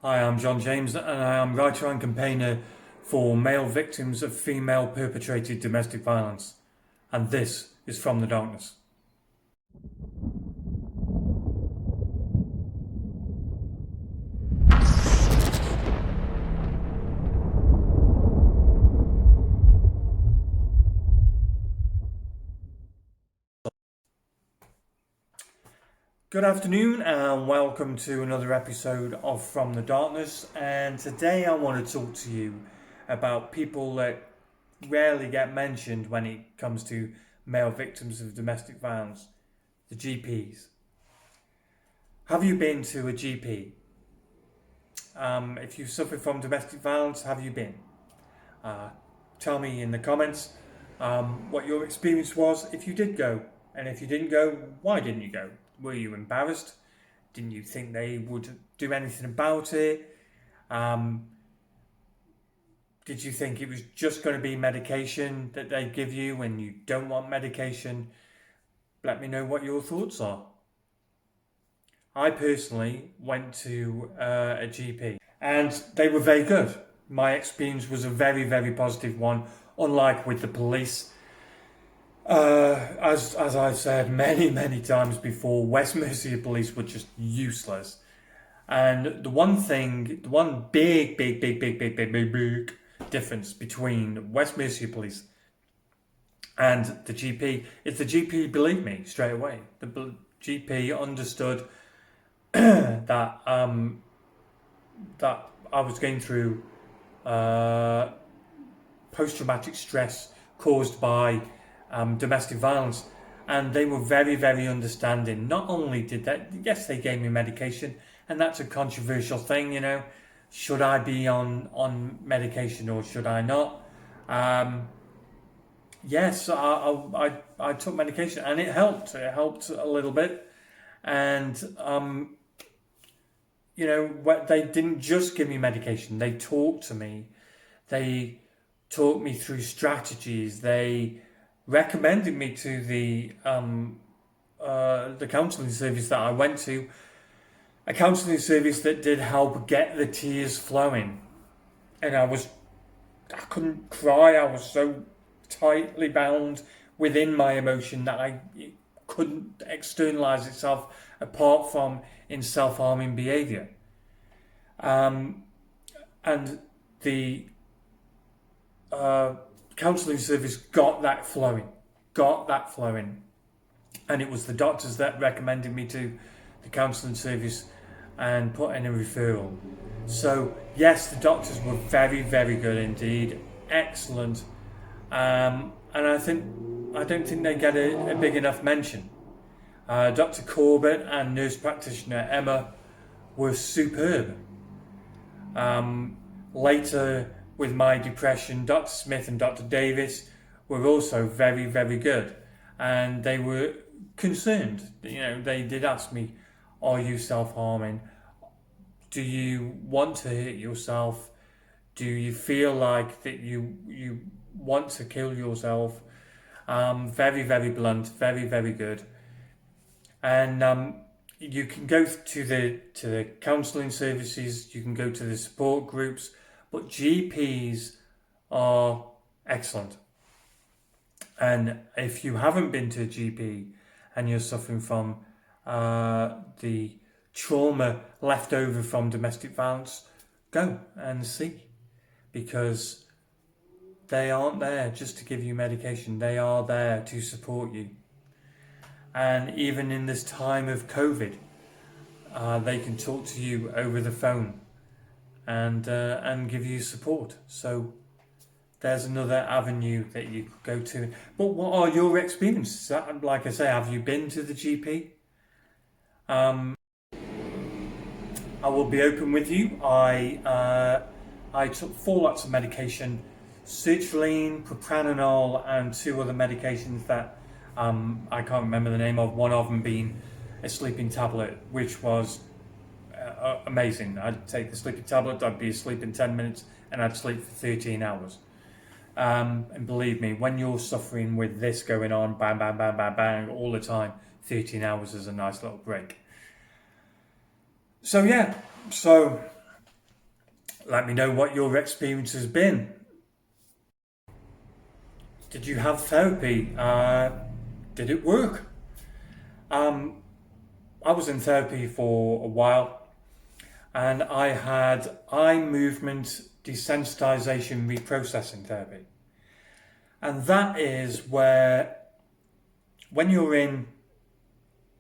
Hi, I'm John James, and I am writer and campaigner for male victims of female perpetrated domestic violence. And this is From the Darkness. Good afternoon, and welcome to another episode of From the Darkness. And today I want to talk to you about people that rarely get mentioned when it comes to male victims of domestic violence, the GPs. Have you been to a GP? If you suffer from domestic violence, have you been? Uh, Tell me in the comments what your experience was if you did go. And if you didn't go, why didn't you go? Were you embarrassed? Didn't you think they would do anything about it? Um, did you think it was just going to be medication that they give you when you don't want medication? Let me know what your thoughts are. I personally went to a GP and they were very good. My experience was a very, very positive one, unlike with the police. As I've said many times before, West Mercia police were just useless. And the one big difference between West Mercia police and the GP is the GP believed me straight away. The GP understood that I was going through post-traumatic stress caused by domestic violence, and they were very understanding. Not only did that, yes, they gave me medication, and that's a controversial thing, should I be on medication or should I not? Yes, I took medication and it helped. It helped a little bit, and they didn't just give me medication. They talked to me. They taught me through strategies. They recommended me to the counselling service that I went to, a counselling service that did help get the tears flowing. And I couldn't cry. I was so tightly bound within my emotion that it couldn't externalize itself apart from in self-harming behaviour. And the counselling service got that flowing, and it was the doctors that recommended me to the counselling service and put in a referral. So yes, the doctors were very good indeed, excellent, and I don't think they get a big enough mention. Dr. Corbett and nurse practitioner Emma were superb. Later, with my depression, Dr. Smith and Dr. Davis were also very good, and they were concerned. They did ask me, "Are you self-harming? Do you want to hurt yourself? Do you feel like that you want to kill yourself?" Very blunt, very good, and you can go to the counselling services. You can go to the support groups. But GPs are excellent. And if you haven't been to a GP and you're suffering from the trauma left over from domestic violence, go and see. Because they aren't there just to give you medication. They are there to support you. And even in this time of COVID, they can talk to you over the phone and give you support. So there's another avenue that you could go to. But what are your experiences? Like I say, have you been to the GP? I will be open with you. I took 4 lots of medication: sertraline, propranolol, and 2 other medications that I can't remember the name of. One of them being a sleeping tablet, which was amazing. I'd take the sleeping tablet, I'd be asleep in 10 minutes, and I'd sleep for 13 hours. And believe me, when you're suffering with this going on, bang, all the time, 13 hours is a nice little break. So yeah, Let me know what your experience has been. Did you have therapy? Did it work? Um, I was in therapy for a while, and I had eye movement desensitization reprocessing therapy. And that is where, when you're in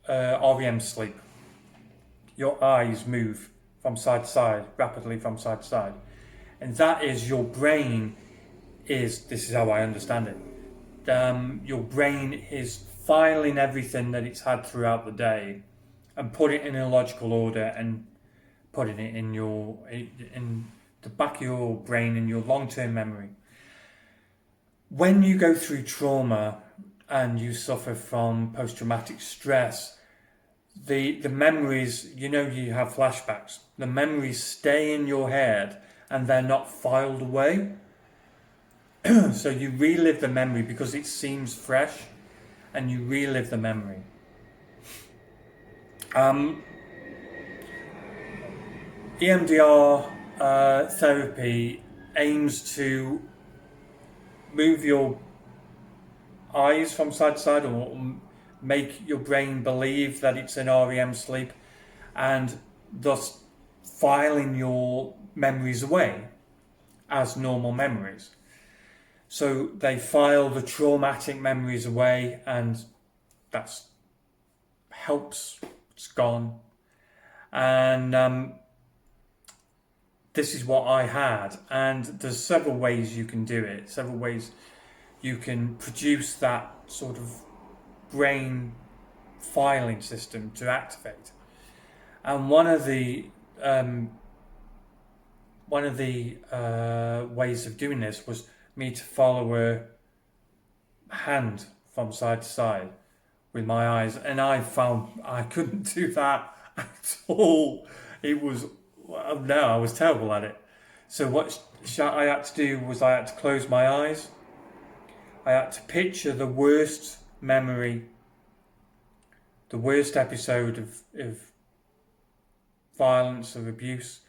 REM sleep, your eyes move from side to side, rapidly from side to side. And that is your brain this is how I understand it. Your brain is filing everything that it's had throughout the day and put it in a logical order and putting it in the back of your brain in your long-term memory. When you go through trauma and you suffer from post-traumatic stress, the memories, you have flashbacks. The memories stay in your head and they're not filed away. So you relive the memory because it seems fresh, and you relive the memory. EMDR therapy aims to move your eyes from side to side, or make your brain believe that it's in REM sleep, and thus filing your memories away as normal memories. So they file the traumatic memories away, and that's helps. It's gone. And this is what I had. And there's several ways you can do it. Several ways you can produce that sort of brain filing system to activate. And one of the ways of doing this was me to follow a hand from side to side with my eyes, and I found I couldn't do that at all. It was no, I was terrible at it. So what I had to do was I had to close my eyes. I had to picture the worst memory, the worst episode of violence, of abuse,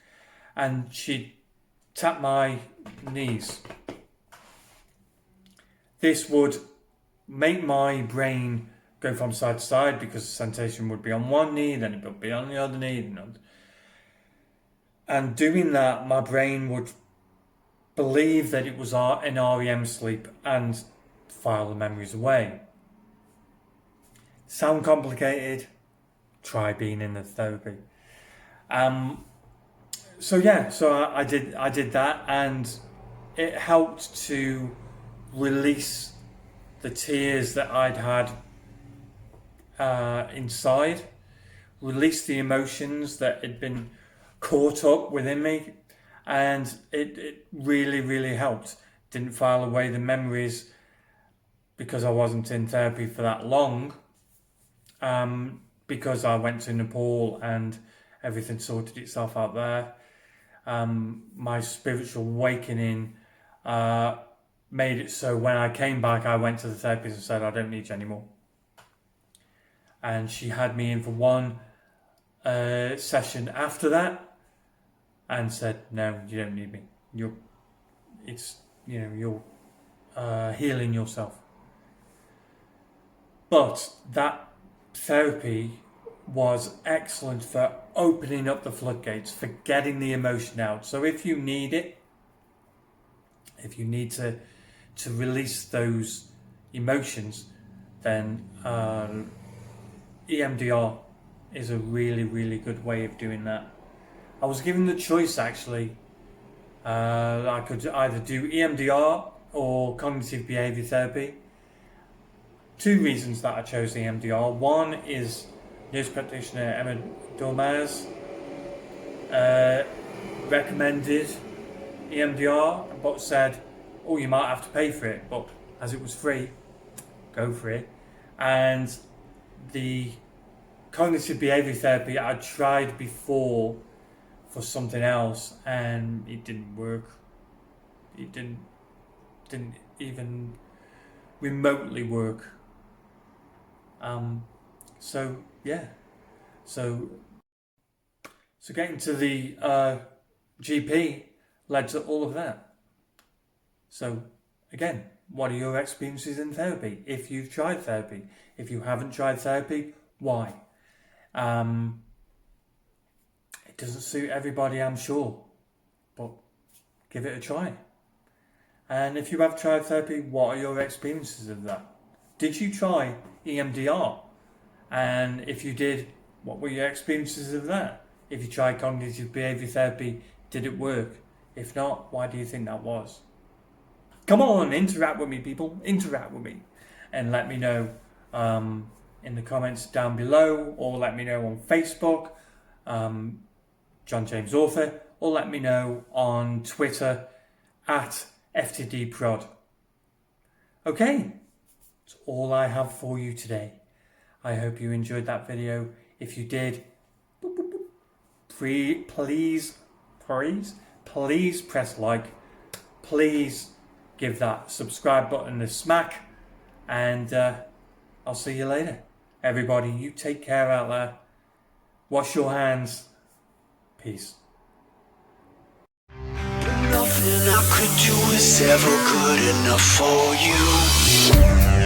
and she'd tap my knees. This would make my brain go from side to side because the sensation would be on one knee, then it would be on the other knee. And doing that, my brain would believe that it was in REM sleep and file the memories away. Sound complicated? Try being in the therapy. So I did that, and it helped to release the tears that I'd had inside, release the emotions that had been caught up within me, and it really, really helped. Didn't file away the memories because I wasn't in therapy for that long, because I went to Nepal and everything sorted itself out there. My spiritual awakening made it so when I came back, I went to the therapist and said, I don't need you anymore. And she had me in for one session after that and said, no, you don't need me. You're healing yourself. But that therapy was excellent for opening up the floodgates, for getting the emotion out. So if you need it, if you need to release those emotions, then EMDR is a really, really good way of doing that. I was given the choice actually. I could either do EMDR or cognitive behavior therapy. Two reasons that I chose EMDR. One is nurse practitioner Emma Dormaz recommended EMDR, but said, oh, you might have to pay for it, but as it was free, go for it. And the cognitive behavior therapy I tried before for something else, and it didn't work. It didn't even remotely work. So getting to the GP, led to all of that. So, again, what are your experiences in therapy? If you've tried therapy. If you haven't tried therapy, why? It doesn't suit everybody, I'm sure. But give it a try. And if you have tried therapy, what are your experiences of that? Did you try EMDR? And if you did, what were your experiences of that? If you tried cognitive behaviour therapy, did it work? If not, why do you think that was? Come on, interact with me, people. Interact with me. And let me know in the comments down below, or let me know on Facebook, John James Author, or let me know on Twitter at FTDprod. Okay, that's all I have for you today. I hope you enjoyed that video. If you did, please press like. Please give that subscribe button a smack. And I'll see you later. Everybody, you take care out there. Wash your hands. Peace. Nothing I could do is ever good enough for you.